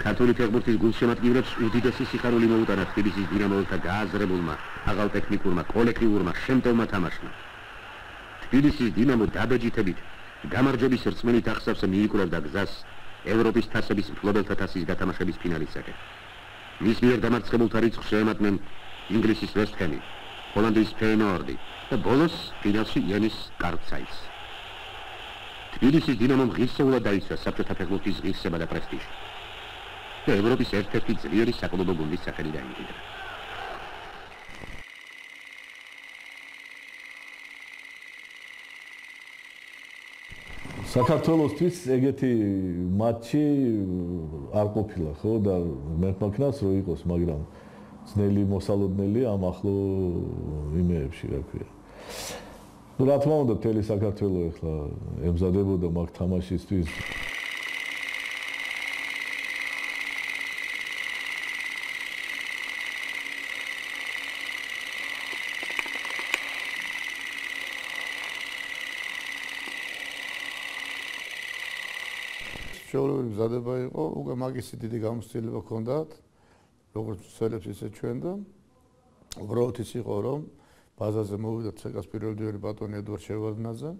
ქართული ფეხბურთის გულშემატკივრებს უდიდესი სიხარული მოუტანა თბილისის დინამოელთა გააზრებულმა, აღალტექნიკურმა, კოლექტიურმა შემტევმა თამაშმა. თბილისის დინამო დაბეჯითებით გამარჯვების რწმენით ახსავს მიიკვლევდა გზას ევროპის თასების მფლობელთა თასის გათამაშების ფინალისაკენ. მის მიერ დამარცხებულთა რიცხვს შეემატნენ ინგლისის ვესტ ჰემი, ჰოლანდიის ფეინორდი და ბოლოს ფინალში იანის კარლსაიტს. თბილისის დინამომ ღირსეულად დაიცვა საბჭოთა ფეხბურთის ღირსება და პრესტიჟი და ევროპის ერთ-ერთი ძლიერი საკლუბო გუნდის სახელი დაიმკვიდრა. საქართველოსთვის ეგეთი მატჩი არ ყოფილა, ხო და მე მაქნას რო იყოს, მაგრამ ძნელი მოსალოდნელი ამ ახლო იმეებში, რა ქვია. რა თქმა უნდა, მთელი საქართველო ახლა ემზადებოდა მაგ თამაშისთვის. ჩვეულებრივი მზადება იყო, უკვე მაგისი დიდი გამოცდილება ჰქონდათ, როგორც ცელებს ისე ჩვენ და უბრალოდ ის იყო, რომ ბაზაზე მოვიდა ცეკას პირველი დივიზიონის ბატონი ედვარდ შევარდნაძე,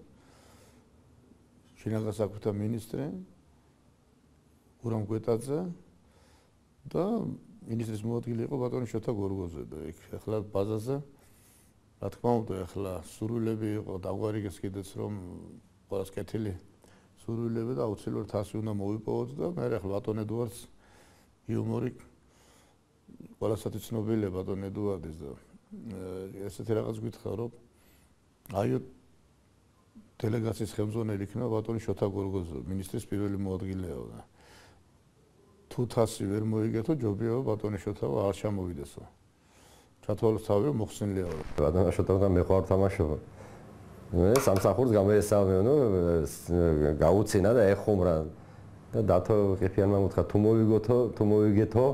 შინაგან საქმეთა მინისტრი გურამ გვეტაძე და მინისტრის მოადგილე იყო ბატონი შოთა გორგოზე და იქ ახლა ბაზაზე რა თქმა უნდა ახლა სურვილები იყო დაგვარიგეს კიდეც რომ ყველას კეთილი სურვილები და აუცილებლად თასი უნდა მოვიპოვოთ და მე ახლა ბატონ ედვარდს იუმორი ყველასაც ცნობილია ბატონ ედვარდის და ესეთი რაღაც გითხრა რომ აიო დელეგაციის ხელმძღვანელი იქნება ბატონი შოთა გორგოზე მინისტრის პირველი მოადგილეა და თუ თასი ვერ მოიგეთო ჯობია ბატონი შოთა არ ჩამოვიდესო ჩათვალისწავე მოხსნილია ბატონი შოთამ მე ხარ თამაშობა მე სამსახურს გამეესალმეო გაუცინა და ეხუმრა და დათო ყიფიანმა მოთხრა თუ მოვიგეთო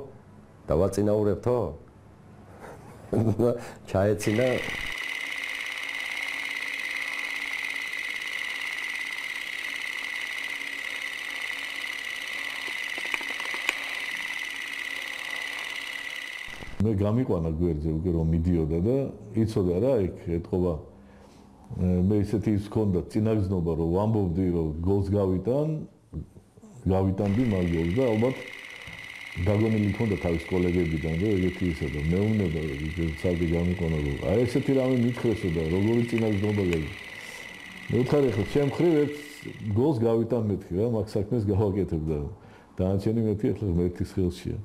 დავაწინაურებთო ჩაეცინა მე გამიყვანა გვერდზე უკვე რომ მიდიოდა და იცოდა რა იქ ეთყობა მე ისეთი ის ჰქონდა წინაგზნობა რომ ვამბობდი რომ გოლს გავიტანდი მაგ გოლს და ალბათ დაგონილი ჰქონდა თავის კოლეგებიდან რომ ეგეთი ისე და მეუბნება საერთოდ გამიყვანა რომ აი ესეთი რამე მითხრესო და როგორი წინაგზნობა გაიგე მე ვთხარი ხო ჩემ მხრივ ერთ გოლს გავიტან მეთქი რა მაგ საქმეს გავაკეთებ და დანარჩენი მეთქი ახლა მეთის ხელშია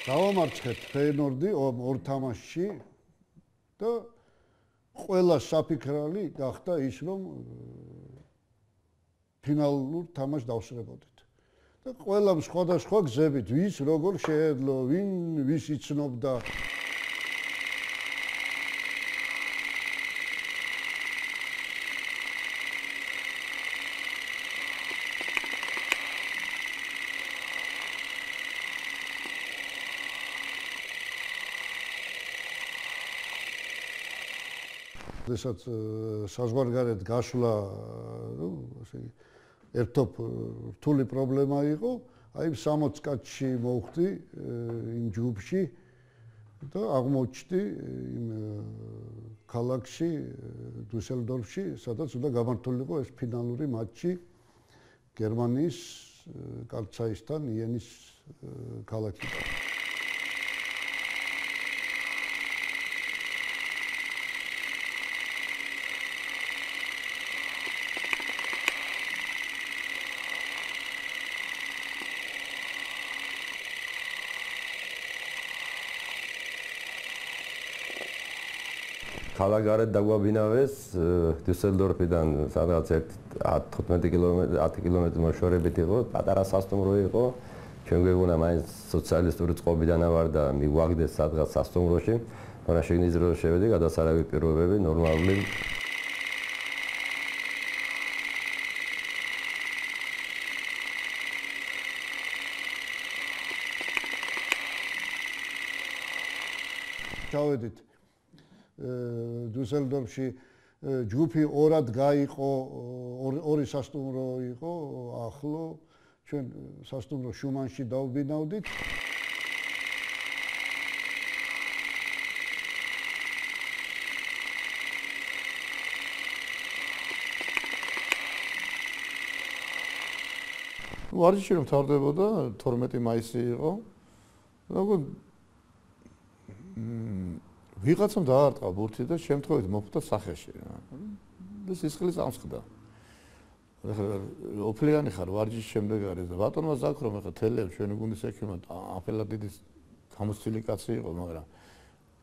დავამარცხეთ ფეინორდი ორ თამაშში და ყველა საფიქრალი გახდა ის რომ ფინალურ თამაშს დავსრულებოდით და ყველა სხვადასხვა გზებით ვის როგორ შეეძლო ვინ ვის იცნობდა როდესაც საზღვარგარეთ გასვლა, ну, ასე ერთობ რთული პრობლემა იყო, აი 60 კაცში მოვხდი იმ ჯგუფში და აღმოჩნდი იმ ქალაქში, დუსელდორფში, სადაც უნდა გამართულიყო ეს ფინალური მატჩი გერმანიის კარლსაიტსთან იანის ქალაქიდან. ქალაქგარეთ დაგვაბინავეს დუსელდორფიდან სადღაც 15 კილომეტრი 10 კილომეტრი მოშორებით იყო პატარა სასტუმრო იყო ჩვენ გვეგონა მაინც სოციალისტური წყობიდან ავარ და მიგვაგდეს სადღაც სასტუმროში მაგრამ შიგნის დრო შევედი, გადასარავი პირობები, ნორმალური ჩავედით დუსელდორფში ჯგუფი ორად გაიყო, ორი სასტუმრო იყო ახლო, ჩვენ სასტუმრო შუმანში დავბინავდით. ვარჯიში რომ თავდებოდა 12 მაისი იყო. როგორ ვიღაცამ დაარტყა ბურთი და შემთხვევით მოხვდა სახეში. და სისხლის ამსხდა. ახლა ოფლიანი ხარ ვარჯიშის შემდეგ არის და ბატონმა ზაქრომ ახლა თელევ ჩვენი გუნდის ექიმად აფერად დიდი გამოცდილი კაცი იყო, მაგრამ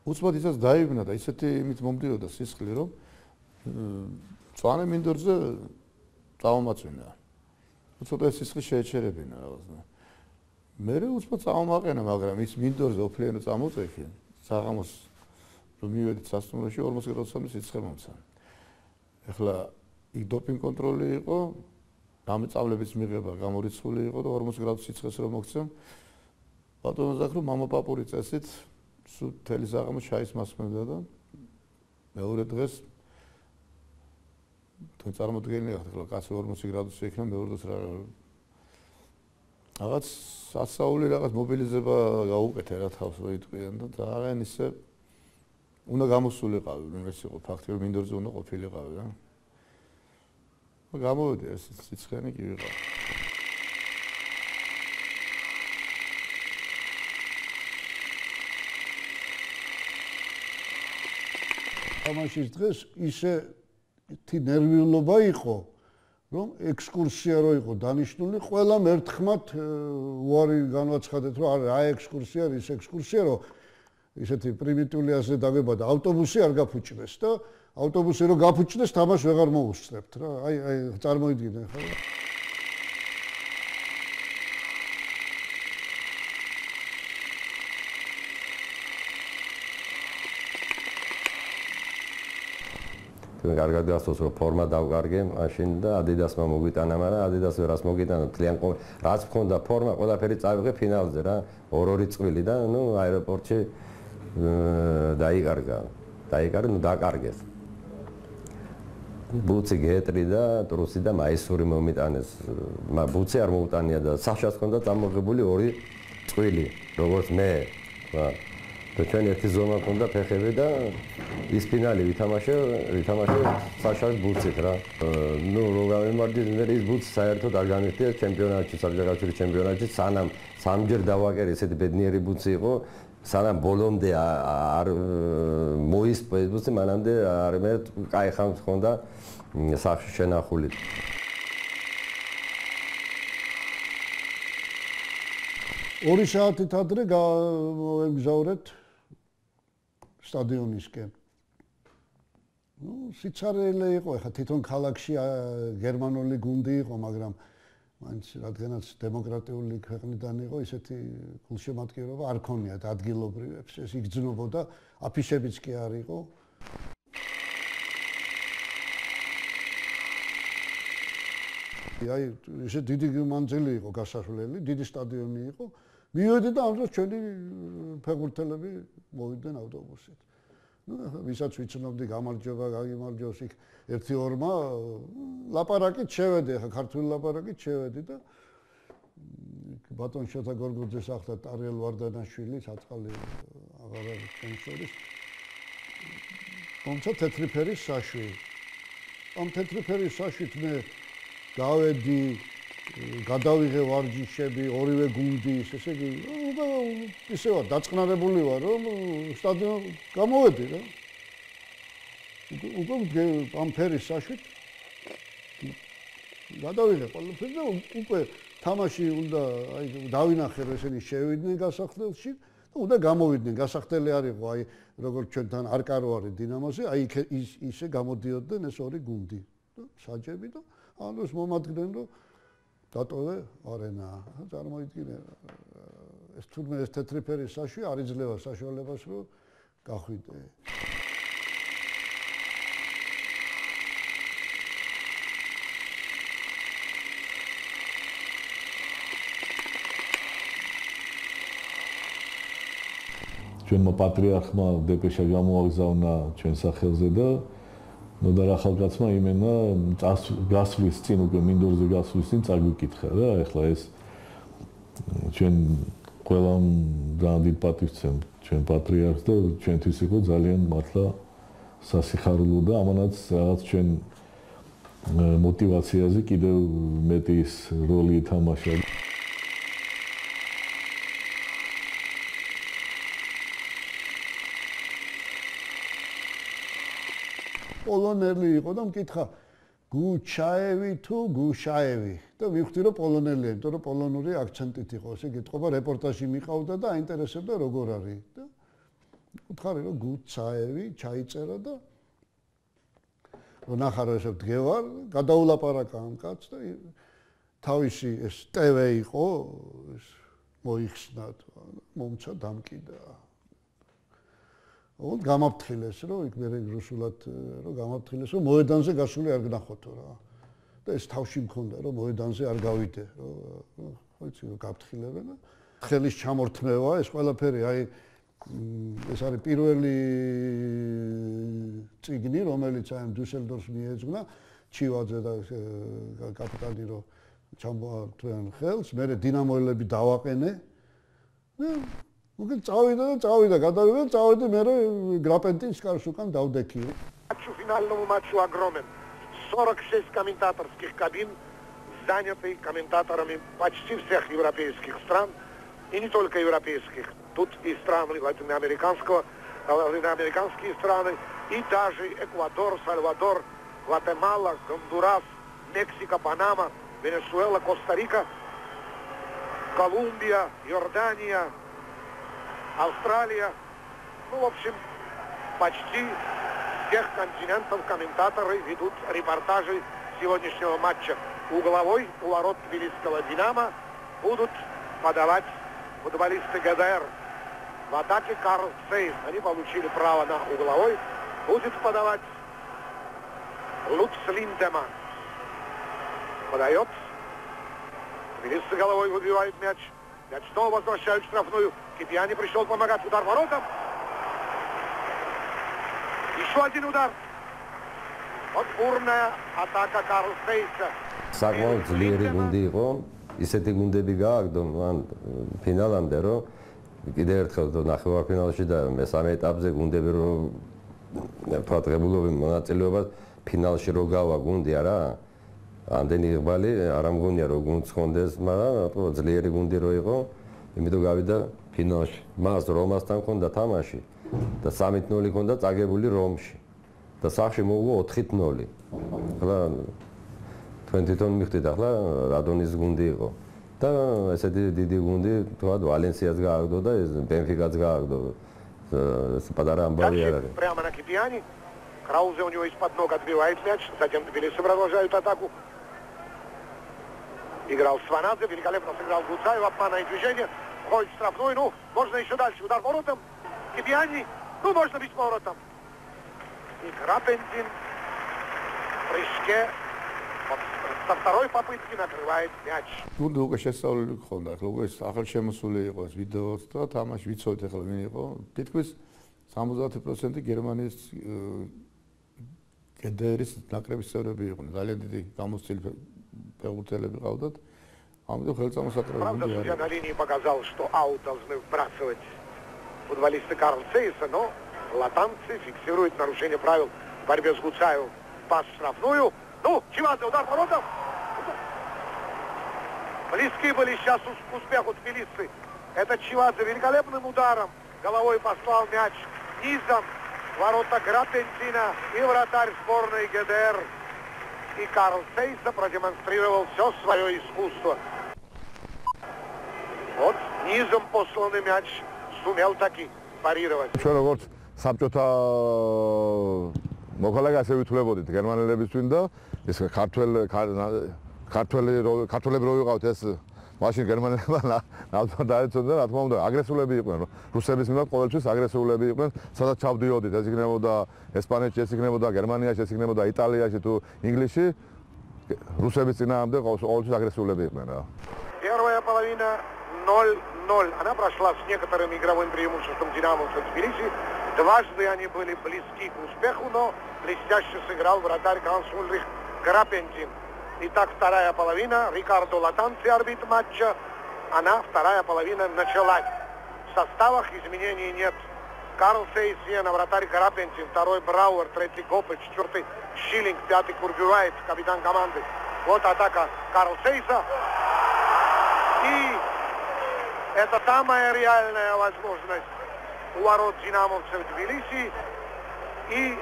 უცბად ისაც დაიბნა და ისეთი იმით მომდიოდა სისხლი რომ წვანე მინდორზე წავმაწვინა. უცბად სისხლი შეეჩერებინა რაღაცა. მე უცბად წავმაყენა, მაგრამ ის მინდორზე ოფლიანი წამოწექი საღამოს რომ მივედით სასტუმროში 40 გრადუსამდე სიცხე მომცა. ახლა იქ დოპინგ კონტროლი იყო, დამწავლებიც მიღება გამორიცხული იყო და 40 გრადუს სიცხეს რომ მოგცემ. ბატონო ზაქრო მამაპაპური წესით სულ თელი საღამო ჩაის მასმენდა და მეორე დღეს თუ წარმოდგენილი ხარ ახლა კაცი 40 გრადუსი იქნება მეორე დღეს რაღაც სასაული რაღაც მობილიზება გაუკეთე რა თავს ვიტყვიან და ძალიან ისე უნდა გამოსულიყავი, რომ ეს იყო ფაქტი, რომ მინდორზე უნდა ყოფილიყავი რა. გამოვედი ეს სიცხენი კი ვიყავ. თამაშის დღეს ისეთი ნერვიულობა იყო, რომ ექსკურსია რო იყო დანიშნული, ყველამ ერთხმად უარი განვაცხადეთ, რომ არა ექსკურსია, ის ექსკურსია, რომ ისეთი პრიმიტიული ასე დაგვებადა, ავტობუსი არ გაფუჭდეს და ავტობუსი რო გაფუჭდეს, თამაშს ვეღარ მოусწრებთ რა. აი წარმოიდგინე ხო? თქვენ კარგად გასწორს რომ ფორმა დავკარგე მაშინ და ადიდასმა მოგვიტანა, მაგრამ ადიდას ვერას მოგიტანა, თლიან რაც მქონდა ფორმა, ყველაფერი წავიღე ფინალზე რა, 2-2 წვილი და ნუ აეროპორტში დაიკარგა, ნუ დაკარგეს. ბუცი გეტრი და ტრუსი და მაისური მომიტანეს. ბუცი არ მოუტანია და საშას ჰქონდა წამოღებული 2 წვილი, როგორც მე. და ჩვენ ერთი ზომა ჰქონდა ფეხები და ის ფინალი ვითამაშე საშას ბუცით რა. ნუ რო გამემარჯვეთ, მე ის ბუცი საერთოდ არ განიხდია ჩემპიონატში, საბჭოთა ჩემპიონატში, სანამ სამჯერ დავაკერე, ესეთი ბედნიერი ბუცი იყო. სანამ ბოლომდე არ მოისპო ეს ბუცი, მანამდე არ მე კაი ხანს ჰქონდა სახში შენახული. ორი საათით ადრე გავემგზავრეთ სტადიონისკენ. ნუ სიცარიელე იყო, ეხლა თვითონ ქალაქში გერმანული გუნდი იყო, მაგრამ მაინც რადგანაც დემოკრატიული ქვეყნიდან იყო, ისეთი გულშემატკივრობა არ ქონიათ ადგილობრივებს, ეს იგრძნობოდა, აფიშებიც კი არ იყო. აი, ესე დიდი მანძილი იყო გასასვლელი, დიდი სტადიონი იყო. მივედი და ამ დროს ჩვენი ფეხბურთელები მოვიდნენ ავტობუსით. ნუ ვისაც ვიცნობდი, გამარჯობა, გაგიმარჯოს იქ 1-2-მა ლაპარაკით შევედი, ახლა ქართული ლაპარაკით შევედი და ბატონ შოთა გორგოძეს ახლად არიელ ვარდანაშვილი, საწყალი აღარ არის ჩვენ შორის. თუმცა თეთრი ფერის საშვი. ამ თეთრი ფერის საშვით მე გავედი, გადავიღე ვარჯიშები, ორივე გუნდის, ესე იგი, ისე ვარ დაწყნარებული ვარ, რომ სტადიონ გამოვედი რა. უკვე ამ ფერის საშვით გადავიღე ყველაფერი და უკვე თამაში უნდა აი დავინახე, რომ ესენი შევიდნენ გასახდელში და უნდა გამოვიდნენ. გასახდელი არ იყო, აი როგორც ჩვენთან არკარო არის დინამოზე, აი ისე გამოდიოდნენ ეს ორი გუნდი და საჯები და ანუ მომადგნენ, რომ დატოვე არენა. წარმოიდგინე ეს თურმე ეს თეთრი ფერის საშვი არ იძლევა საშუალებას, რომ გახვიდე. ჩვენმა პატრიარხმა დეპეშა გამოაგზავნა ჩვენ სახელზე და ნოდარ ახალგაზრდა იმენა გასვლის წინ უკვე მინდორზე გასვლის წინ წაგვიკითხა რა ეხლა ეს ჩვენ ყველამ ძალიან დიდ პატივს ვცემთ ჩვენ პატრიარქს და ჩვენთვის იყო ძალიან მართლა სასიხარულო და ამანაც რაღაც ჩვენ мотивациაზე კიდევ მეტი როლი ითამაშა. პოლონელი იყო და მკითხა გუჩაევი თუ გუშაევი და მივხვდი რომ პოლონელია, იმიტომ რომ პოლონური აქცენტით იყო, ესე გეტყობა რეპორტაჟი მიყავდა და აინტერესებდა როგორ არის და უთხარი რომ გუჩაევი ჩაიწერა და ნახა რომ ესე დგევარ, გადაულაპარაკა ამ კაცს და თავისი ეს ტევე იყო, ეს მოიხსნა, მომცა დამკიდა. გამაფრთხილეს რომ იქ მე რუსულად რომ გამაფრთხილეს რომ მოედანზე გასული არ გნახოთო რა და ეს თავში მქონდა რომ მოედანზე არ გავიდე რომ ხოიცი რომ გაფრთხილებენ და ხელის ჩამორთმევა ეს ყველაფერი აი ეს არის პირველი წიგნი რომელიც აი დუსელდორფს მიეძღვნა ჩივაძე და კაპიტანი რომ ჩამოართვენ ხელს მე დინამოელები დავაყენე და უკვე წავიდა, გადავიდა, წავედი მე Грапентинс карш უკან დავდექი. Матчу финальному матчу огромен. 46 комментаторских кабин заняты комментаторами почти всех европейских стран и не только европейских. Тут и страны латиноамериканские страны, и даже Эквадор, Сальвадор, Гватемала, Гондурас, Мексика, Панама, Венесуэла, Коста-Рика, Колумбия, Иордания, Австралия, ну, в общем, почти всех континентов комментаторы ведут репортажи сегодняшнего матча. Угловой у ворот тбилисского «Динамо» будут подавать футболисты ГДР. В атаке Карл Цейс. Они получили право на угловой. Будет подавать Луц Линдеман. Подает. Тбилисцы головой выбивают мяч. Мяч снова возвращают в штрафную. Кипьяни пришел помогать, удар воротам. Еще один удар. Вот бурная атака Карл Цейса. საკმაოდ ძლიერი გუნდი იყო, ისეთი გუნდები გააგდო მან ფინალამდე, რომ კიდევ ერთხელ ნახევარფინალში და მესამე ეტაპზე გუნდები რომ ფატღებულობენ მონაწილეობას ფინალში რო გავა გუნდი არა, ამდენი ღბალი არ ამგონია რომ გუნდს ხონდეს, მაგრამ ძლიერი გუნდი რო იყო, იმიტომ გავიდა ფინალში. მას რომასთან ჰქონდა თამაში და 3-0 ჰქონდა წაგებული რომში და სახში მოუგო 4-0. ახლა თქვენ თვითონ მიხვდით ახლა რადონის გუნდი იყო და ესეთი დიდი гунди თქვა ვალენსიას გააგდო და бенфикаც გააგდო პატარა ამბავი არ არის. Прямо на Кипьяни. Краузе у него из-под ног отбивает мяч, затем тбилисцы продолжают атаку. Играл Сванадзе, великолепно сыграл Гуцаев, обманное движение, входит в штрафную, ну, можно еще дальше, удар воротом. Кипьяни, ну, можно бить воротом. И Грапентин в прыжке со второй попытки накрывает мяч. გუნდი უკვე შესწავლილი გქონდა, ახლა უკვე სახელშემოსული იყო ეს ვიდეოც და თამაში ვიცოდით ახლა ვინ იყო. თითქმის 70% გერმანიის ГДР-ის ნაკრების წევრები იყვნენ. ძალიან დიდი გამოცდილი ფეხბურთელები ყავდათ. ამიტომ ხელწამოსაკრები Правда, судья на линии показал, что аут должны вбрасывать футболисты Карл Цейса, но латанцы фиксируют нарушение правил в борьбе с Гуцаевым. Пас в штрафную. Ну, Чивадзе, удар воротом. Близки были сейчас к успеху тбилисцы. Это Чивадзе великолепным ударом головой послал мяч низом ворота Грапентина и вратарь сборной ГДР. И Карл Цейса продемонстрировал все свое искусство. Вот низом посланный мяч сумел таки парировать. Ჩვენ როგორც საბჭოთა მოქალაქე ასე ვითვლებოდით გერმანელებისთვის და ეს ქართველები რო ვიყავთ ეს მაშინ გერმანელებმა ნავთობად დაეწოდნენ, რა თქმა უნდა, აგრესულები იყვნენ. რუსების მიმართ ყოველთვის აგრესულები იყვნენ, სადაც ჩავდიოდით, ეს იქნებოდა ესპანეთში, ეს იქნებოდა გერმანიაში, ეს იქნებოდა იტალიაში თუ ინგლისში. Русების წინააღმდეგ ყოველთვის აგრესულები იყვნენ რა. Первая половина 0-0. Она прошла с некоторым игровым преимуществом динамовцев Тбилиси. Дважды они были близки к успеху, но блестяще сыграл вратарь Ганс-Ульрих Карапентин. Итак, вторая половина. Рикардо Латанци, арбитр матча. Вторая половина началась. В составах изменений нет. Карл Сейсиена, вратарь Карапентин, второй Брауэр, третий Гопе, четвертый Шиллинг, пятый Кургюраев, капитан команды. Вот атака Карл Сейса. И это самая реальная возможность у ворот динамовцев Тбилиси. И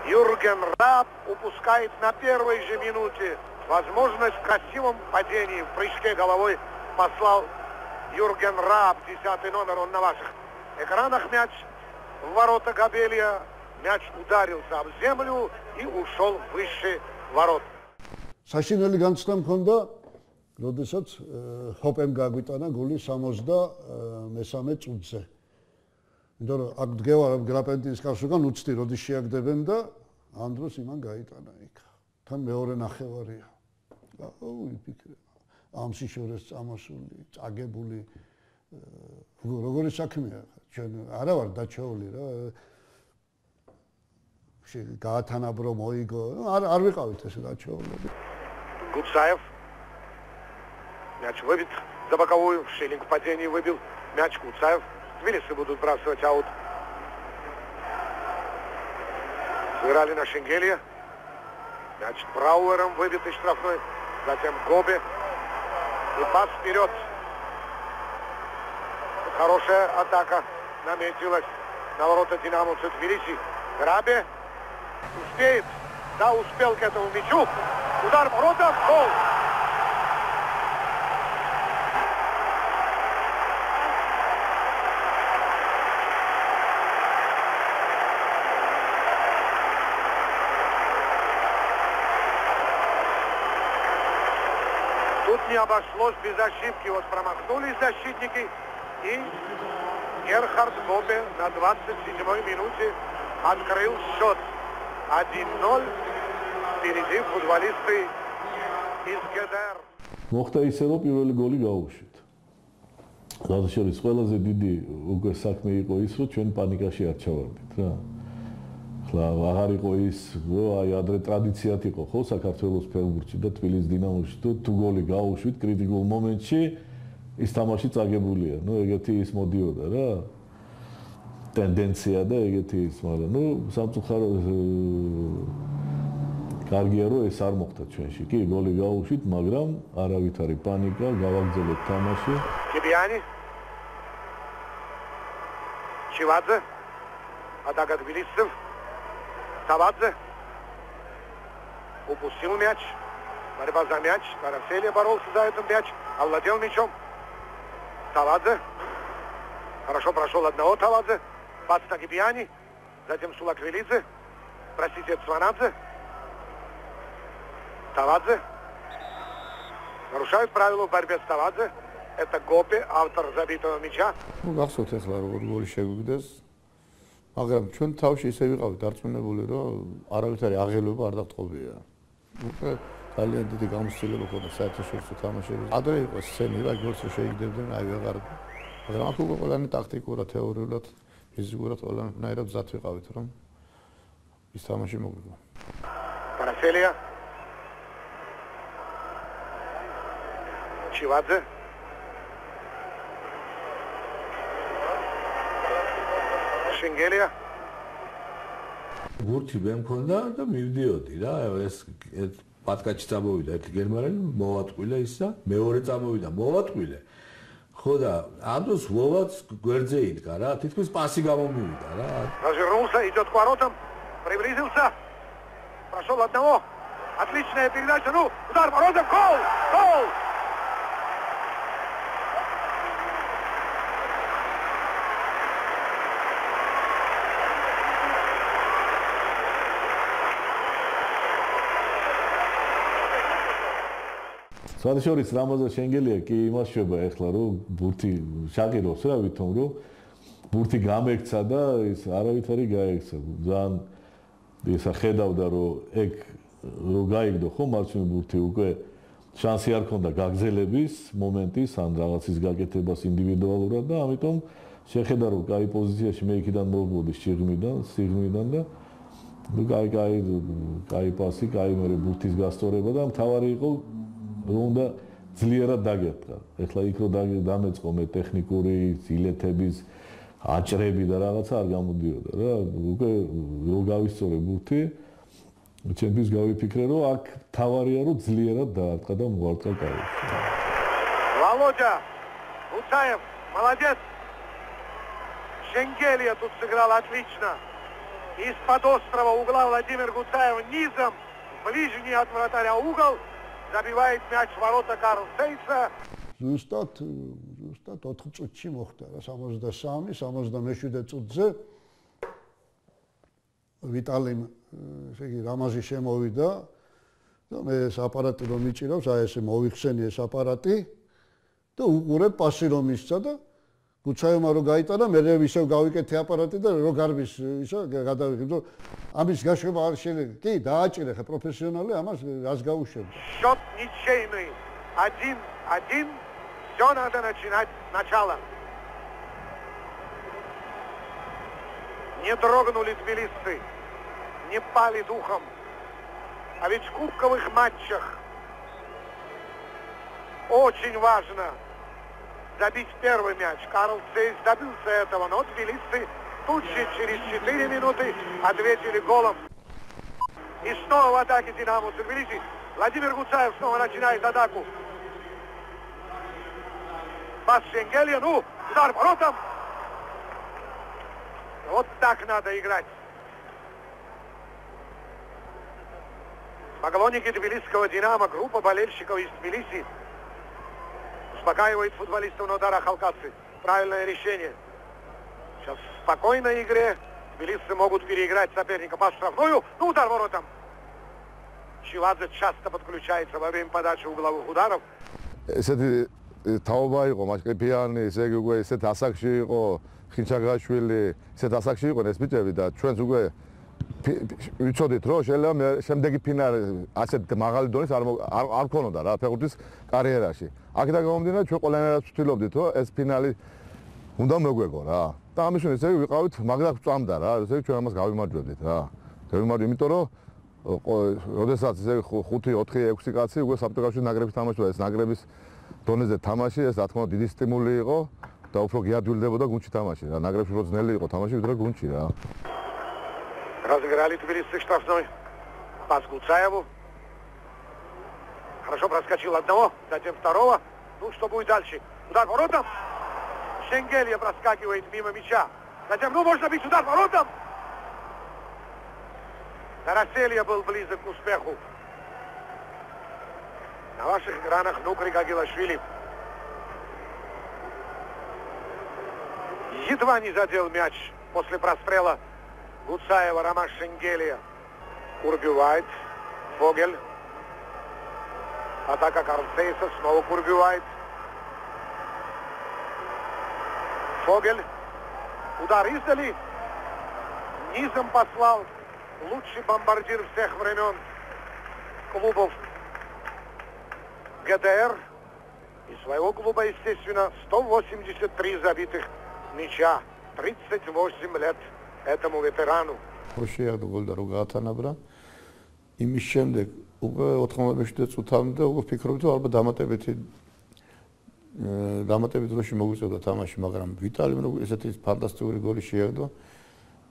Юрген Раб упускает на первой же минуте возможность в красивом падении. В прыжке головой послал Юрген Раб, 10-й номер, он на ваших экранах мяч в ворота Габелия. Мяч ударился об землю и ушел выше ворот. საშინელი განცდა მქონდა, როდესაც ჰოპემ გაგვიტანა გოლი 63 წუთზე. იმიტომ რომ აქ დგევარ გრაპენტინის კავშირგან უცდი როდის შეაგდებენ და ამ დროს იმან გაიტანა იქ. თან მეორე ნახევარია. ვიფიქრე. ამ სიშორეს წამოსული, წაგებული როგორი საქმეა ჩვენ არა ვარ დაჩეული რა. გაათანაბრო მოიგო. არ ვიყავით ეს დაჩეულები. Гуцаев. Мяч выбит за боковую. Шиллинг в падении выбил. Мяч Гуцаев. Тбилиси будут бросать аут. Сыграли на Шенгелье. Мяч Брауэром выбит из штрафной. Затем Гобе. И пас вперед. Хорошая атака наметилась на ворота динамовцев Тбилиси. Рабе успеет. Да, успел к этому мячу. Удар в ворота. Гол. Тут не обошлось без ошибки. Вот промахнулись защитники. И Герхард Гобе на 27-й минуте открыл счет. 1-0. Впереди футболисты из ГДР. მოხდა ისე რომ პირველი გოლი გაუშვით. რადგან შორის ყველაზე დიდი უკვე საქმე იყო ის რომ ჩვენ პანიკაში არ ჩავარდით რა. ხლა აღარ იყო ის რომ აი ადრე ტრადიციად იყო ხო საქართველოს ფეხბურთში და თბილისის დინამოში თუ გოლი გაუშვით კრიტიკულ მომენტში ის თამაში წაგებულია. ნუ ეგეთი ის მოდიოდა რა. ტენდენცია და ეგეთი ის, მაგრამ ნუ სამწუხარო კარგია რომ ეს არ მოხდა ჩვენში. კი, გოლი გაუშვით, მაგრამ არავითარი პანიკა, გავაგრძელებთ თამაში. Кибиани. Чивадзе. Атака тбилисцев. Тавадзе. Упустил мяч. Борьба за мяч. Караселия боролся за этот мяч. Овладел мячом. Тавадзе. Хорошо прошел одного Тавадзе. Пас на Кибиани. Затем Сулаквилидзе. Простите, Цванадзе. Тавадзе. Нарушают правила в борьбе с Тавадзе. Это Гопе, автор забитого мяча. Ну, გახსოვთ ახლა როგორ გოლი შეგვიგდეს. მაგრამ ჩვენ თავში ისე ვიყავით დარწმუნებული, რომ არავითარი აღელვება არ დაგწყობია. უკვე ძალიან დიდი გამოცდილება ქონდა საერთაშორისო თამაშებში. ადრე იყო სცენი რა გოლს შეიგდებდნენ, აი ვეღარ. მაგრამ აქ უკვე ყველანი ტაქტიკურად, თეორიულად, ფიზიკურად ყველანაირად მზად ვიყავით, რომ ის თამაში მოგვიგო. Караселия. Чивадзе. Шенгелия. გურთი მე მქონდა და მივდიოდი რა ეს პატკაჩი წამოვიდა ერთი გერმანელი მოვატყვილა ისა მეორე წამოვიდა мовატყვილე ხო და ამ დროს ვოვაც გვერდზე იდგა რა თითქოს პასი გამომივიდა რა Развернулся, идет к воротам, приблизился, прошел одного, отличная передача, ну, удар воротам, гол, гол! სხვადასხვა რამაზა შენგელია კი იმას შვება ეხლა რომ ბურთი შაყირობს რა ვითომ რომ ბურთი გამექცა და ის არავითარი გაექცა ძალიან ისა ხედავდა რომ ეგ რო გაიგდო ხო მარცხნივ ბურთი უკვე შანსი არ ქონდა გაგზელების მომენტის ან რაღაცის გაკეთებას ინდივიდუალურად და ამიტომ შეხედა რომ კაი პოზიციაში მე იქიდან მოვგოდი სიღრმიდან და ну кай паси, кай მე ბურთის გასწორება და მთავარი იყო რომ უნდა ძლიერად დაგეთყა. ეხლა იქ რომ დამეწყო მე ტექნიკური ძილეთების აჭრები და რაღაცა არ გამოდიოდა რა. უკვე რო გავისწორე ბურთი ჩემთვის გავიფიქრე რომ აქ მთავარია რომ ძლიერად დაარტყა და მოარტყა კაი. Володя Гуцаев, молодец. Шенгелия тут сыграл отлично. Из-под острого угла Владимир Гуцаев низом, ближний от вратаря угол, забивает мяч в ворота Карл Сейца. Зустат 4 წუთში მოხდა რა 63, 77 წუთზე ვიტალიმ ესე იგი რამაზი შემოვიდა და მე ეს აპარატი რომ მიჭირავს, აი ესე მოიხსენი ეს აპარატი და უყურებ პასი რომ ისცა და გუცაევმა რო გაიტანა, მე ისევ გავიკეთე აპარატი და რო გარბის ისა გადავიღებ, რომ ამის გაშვება არ შეიძლება. კი, დააჭირე ხა პროფესიონალი, ამას რას გაუშვებდა. Счет ничейный. 1-1. Все надо начинать сначала. Не дрогнули тбилисцы, не пали духом. А ведь в кубковых матчах очень важно забить первый мяч. Карл Сейц добился этого, но тбилисцы тут же через 4 минуты ответили голом. И снова в атаке «Динамо» Тбилиси. Владимир Гуцаев снова начинает атаку. Пас Шенгелия, ну, удар воротом. Вот так надо играть. Поклонники тбилисского «Динамо», группа болельщиков из Тбилиси, успокаивает футболистов на ударах Алкацы. Правильное решение. Сейчас в спокойной игре тбилисцы могут переиграть соперника по штрафную. Ну, удар воротом. Чиладзе часто подключается во время подачи угловых ударов. თაობა იყო მაშკეფიანი, ესე იგი უკვე ესეთ ასაკში იყო ხინჩაგაშვილი, ესეთ ასაკში იყო ეს ბიჭები და ჩვენც უკვე ვიცოდით რომ შეიძლება შემდეგი ფინალი ასეთ მაღალი დონის არ ქონოდა რა ფეხბურთის კარიერაში. აქედან გამომდინარე ჩვენ ყველანაირად ვცდილობდით რომ ეს ფინალი უნდა მოგვეგო რა. და ამის შემდეგ ესე იგი ვიყავით მაგრად წამდა რა, ესე იგი ჩვენ ამას გავიმარჯვებდით რა. გავიმარჯვებდით, იმიტომ რომ როდესაც ესე 5, 4, 6 კაცი უკვე საფრთხეში ნაკრების თამაშობდა ეს ნაკრების დონეზე თამაში ეს რა თქმა უნდა დიდი სტიმული იყო და უფრო გიადვილდებოდა გუნდში თამაში რა ნაკრებში უფრო ძნელი იყო თამაში ვიდრე гунчи რა. Разыграли тбилисцы штрафной. Пас Гуцаеву. Хорошо проскочил одного, затем второго. Ну что будет дальше? Удар воротом. Шенгелия проскакивает мимо мяча. Затем, ну можно бить удар воротом. Тараселья был близок к успеху. На ваших экранах Нукри Гагилашвили. Едва не задел мяч после прострела Гуцаева Ромаш Шенгелия. Курбювайт, Фогель. Атака Карл Сейца, снова Курбювайт. Фогель. Удар издали. Низом послал лучший бомбардир всех времен клубов ГДР и своего клуба, естественно, 183 забитых мяча, 38 лет этому ветерану. შეახდა გოლ და რო გაათანაბრა. იმის შემდეგ უკვე 97 წუთამდე უკვე ფიქრობდი რომ ალბათ დამატებით დროში მოგვიწევდა თამაში, მაგრამ ვიტალიმ რო ესეთი ფანტასტიკური გოლი შეახდა.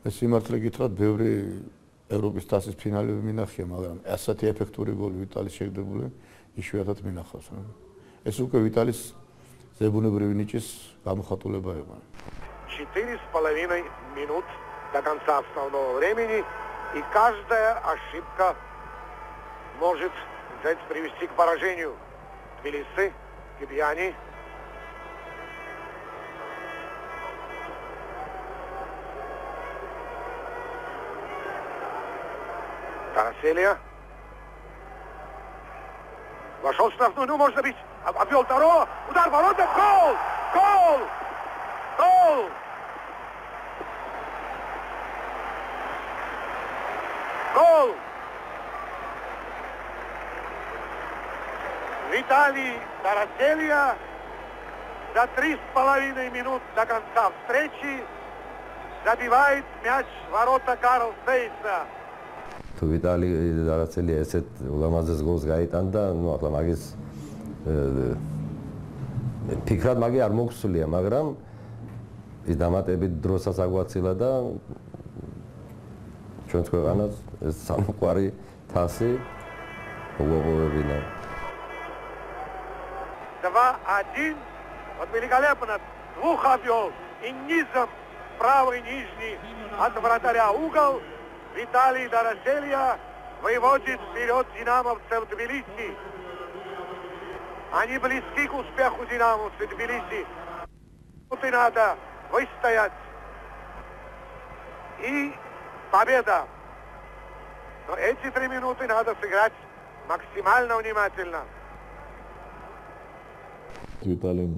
ეს სიმართლე გითხრათ, ბევრი ევროპის თასის ფინალები მინახია, მაგრამ ასეთი ეფექტური გოლი ვიტალის შეგდებული იშვიათად მინახავს. ეს უკვე ვიტალის ზებუნებრივი ნიჭის გამოხატულება იყო. 4,5 минут до конца основного времени, и каждая ошибка может привести к поражению. Тбилиси, Гибьяни. Тараселья. Вошел в штрафную, ну можно бить. Обвел второго. Удар ворота. Гол! Гол! Гол! Гол! Виталий Тараселья за 3,5 минут до конца встречи забивает мяч в ворота Карл Сейса. თუ ვიტალი დარაცელი ესეთ ულამაზეს გოლს გაიტანდა, ну ახლა მაგის ფიქრად მაგი არ მოგსულია, მაგრამ ის დამატებით დროსაც აგვაცილა და ჩვენს ქვეყანას ეს სამოყვარი თასი უღოვებინა. 2-1. Вот великолепно двух обвел и низом правый нижний от вратаря угол. Виталий Тараселья выводит вперед динамовцев Тбилиси. Они близки к успеху динамовцы Тбилиси. Тут и надо выстоять. И победа. Но эти 3 минуты надо сыграть максимально внимательно. Виталий,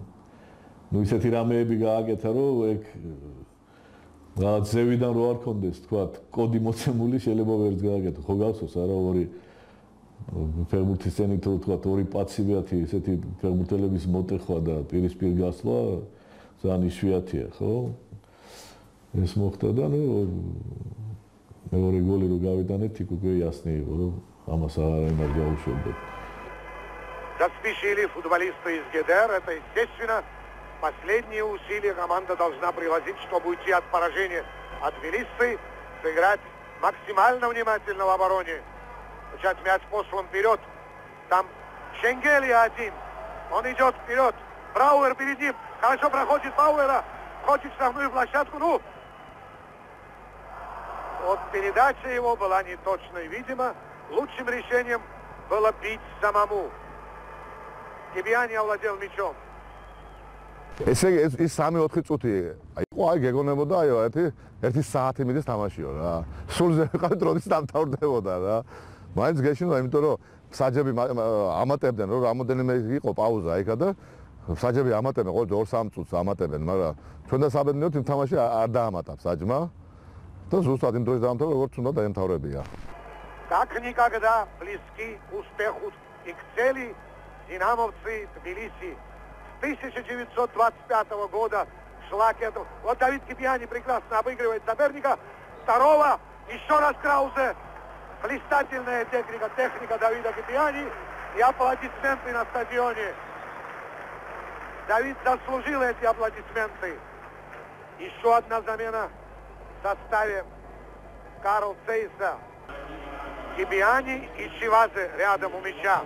ну ისეთი რამეები გააკეთა, რომ ეგ რაღაც ზევიდან რო არ კონდეს, თქვა, კოდი მოცემული შეიძლება ვერც გააკეთო. ხო გახსოვს არა ორი ფეხბურთის სცენით რო თქვა, ორი პაცივიათი ესეთი ფეხბურთელების მოტეხვა და პირისპირ გასვლა ძალიან იშვიათია, ხო? ეს მოხდა და ნუ მეორე გოლი რო გავიტანეთ, იქ უკვე ясნი იყო, რომ ამას არ გაუშვებდეთ. Заспешили футболисты из ГДР. Это, естественно, последние усилия команда должна приложить, чтобы уйти от поражения от Тбилиси, сыграть максимально внимательно в обороне. Сейчас мяч послан вперед. Там Шенгелия один. Он идет вперед. Брауэр перед ним. Хорошо проходит Бауэра. Входит в штрафную площадку. Ну, вот передача его была неточной. Видимо, лучшим решением было бить самому. Кибиани овладел мячом. ესე ის 3-4 წუთი იყო, აი გეგონებოდა, აი ერთი საათი მიდის თამაშიო რა. სულზე ვიყავით, როდის დამთავრდებოდა რა. მაინც გეშინოდა, იმიტომ რომ საჯები ამატებდნენ, რომ რამოდენიმე იყო პაუზა იქა და საჯები ამატებენ, ყოველ 2-3 წუთს ამატებენ, მაგრამ ჩვენ და საბედნიეროდ იმ თამაში არ დაამატავს საჯმა და ზუსტად იმ დროს დაამთავრა, როგორც უნდა დაემთავრებია. Как никогда близки к успеху и к цели динамовцы Тбилиси. 1925 года шла к этому. Вот Давид Кибиани прекрасно обыгрывает соперника. Второго, еще раз Краузе. Блистательная техника Давида Кибиани и аплодисменты на стадионе. Давид заслужил эти аплодисменты. Еще одна замена в составе Карл Сейса. Кибиани и Чивазе рядом у мяча.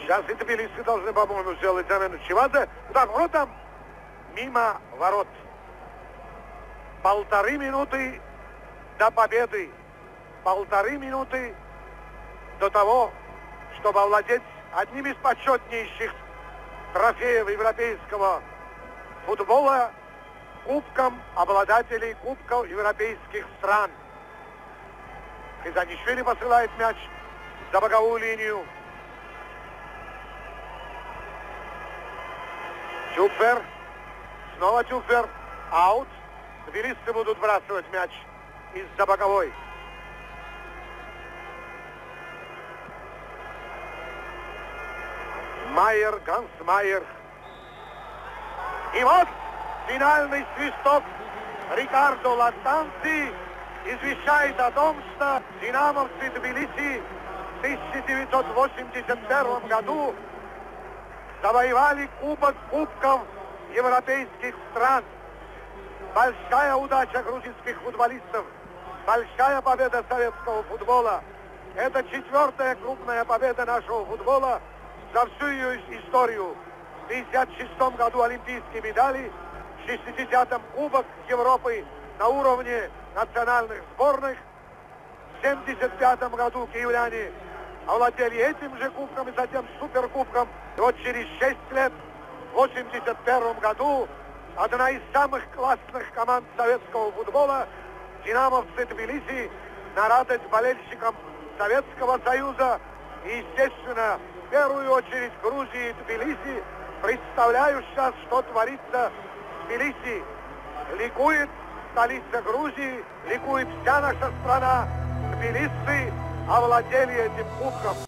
Сейчас и Тбилиси должны, по-моему, сделать замену Чивазе. Удар воротом. Мимо ворот. 1,5 минуты до победы. 1,5 минуты до того, чтобы овладеть одним из почетнейших трофеев европейского футбола, кубком обладателей кубков европейских стран. Хизанишвили посылает мяч за боковую линию. Тюпфер, снова Тюпфер, аут. Тбилисцы будут бросать мяч из-за боковой. Майер, Ганс Майер. И вот финальный свисток. Рикардо Латанци извещает о том, что динамовцы Тбилиси в 1981 году завоевали кубок кубков европейских стран. Большая удача грузинских футболистов, большая победа советского футбола. Это 4-я крупная победа нашего футбола за всю ее историю. В 1956 году олимпийские медали, в 60-м Кубок Европы на уровне национальных сборных. В 1975 году киевляне овладели этим же кубком и затем суперкубком. И вот через 6 лет, в 1981 году, одна из самых классных команд советского футбола, динамовцы Тбилиси, на радость болельщикам Советского Союза и, естественно, в первую очередь Грузии и Тбилиси. Представляю сейчас, что творится в Тбилиси. Ликует столица Грузии, ликует вся наша страна. Тбилисцы овладели этим кубком.